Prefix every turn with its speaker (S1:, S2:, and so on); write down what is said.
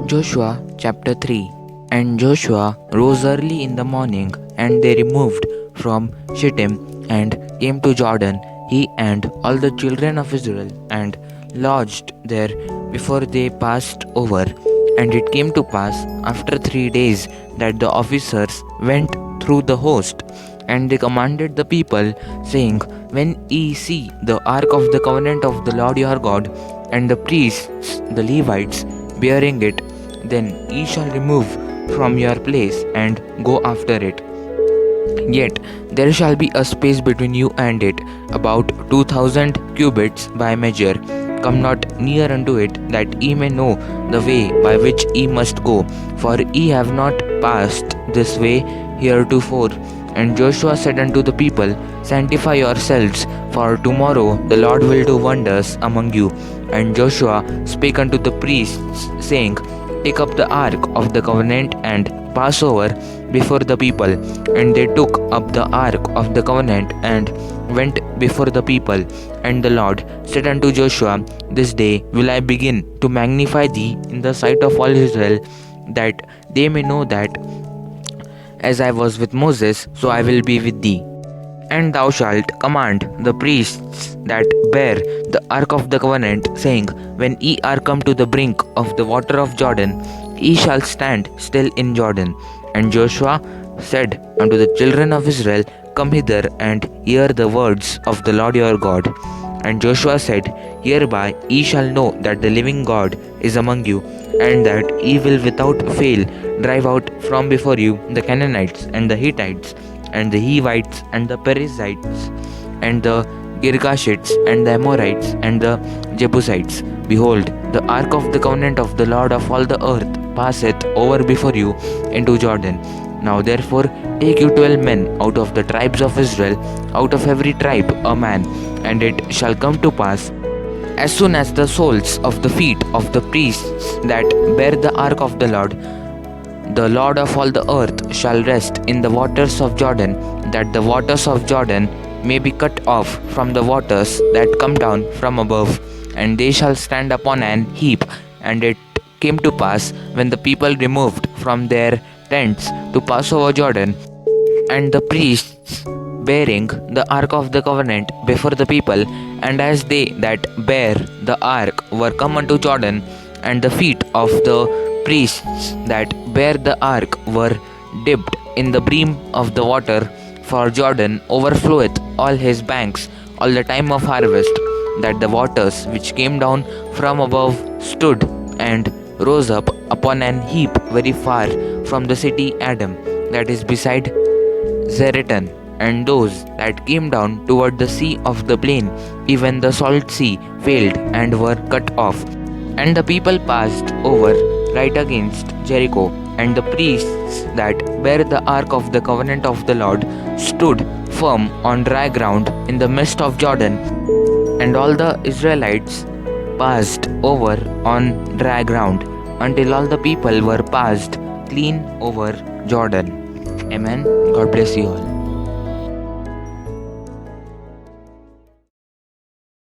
S1: Joshua chapter 3. And Joshua rose early in the morning, and they removed from Shittim and came to Jordan, he and all the children of Israel, and lodged there before they passed over. And it came to pass after 3 days that the officers went through the host, and they commanded the people, saying, When ye see the ark of the covenant of the Lord your God, and the priests, the Levites, bearing it, then ye shall remove from your place and go after it. Yet there shall be a space between you and it, about 2,000 cubits by measure. Come not near unto it, that ye may know the way by which ye must go, for ye have not passed this way heretofore. And Joshua said unto the people, Sanctify yourselves, for tomorrow the Lord will do wonders among you. And Joshua spake unto the priests, saying, Take up the ark of the covenant and pass over before the people. And they took up the ark of the covenant and went before the people. And the Lord said unto Joshua, This day will I begin to magnify thee in the sight of all Israel, that they may know that as I was with Moses, so I will be with thee. And thou shalt command the priests that bear the ark of the covenant, saying, When ye are come to the brink of the water of Jordan, ye shall stand still in Jordan. And Joshua said unto the children of Israel, Come hither and hear the words of the Lord your God. And Joshua said, Hereby ye shall know that the living God is among you, and that ye will without fail drive out from before you the Canaanites, and the Hittites, and the Hivites, and the Perizzites, and the Girgashites, and the Amorites, and the Jebusites. Behold, the ark of the covenant of the Lord of all the earth passeth over before you into Jordan. Now therefore take you 12 men out of the tribes of Israel, out of every tribe a man. And it shall come to pass, as soon as the soles of the feet of the priests that bear the ark of the Lord of all the earth shall rest in the waters of Jordan, that the waters of Jordan may be cut off from the waters that come down from above, and they shall stand upon an heap. And it came to pass, when the people removed from their tents to pass over Jordan, and the priests bearing the ark of the covenant before the people, and as they that bear the ark were come unto Jordan, and the feet of the priests that bear the ark were dipped in the brim of the water, for Jordan overfloweth all his banks all the time of harvest, that the waters which came down from above stood and rose up upon an heap very far from the city Adam, that is beside Zeratan. And those that came down toward the sea of the plain, even the salt sea, failed and were cut off. And the people passed over right against Jericho. And the priests that bear the ark of the covenant of the Lord stood firm on dry ground in the midst of Jordan. And all the Israelites passed over on dry ground, until all the people were passed clean over Jordan. Amen. God bless you all.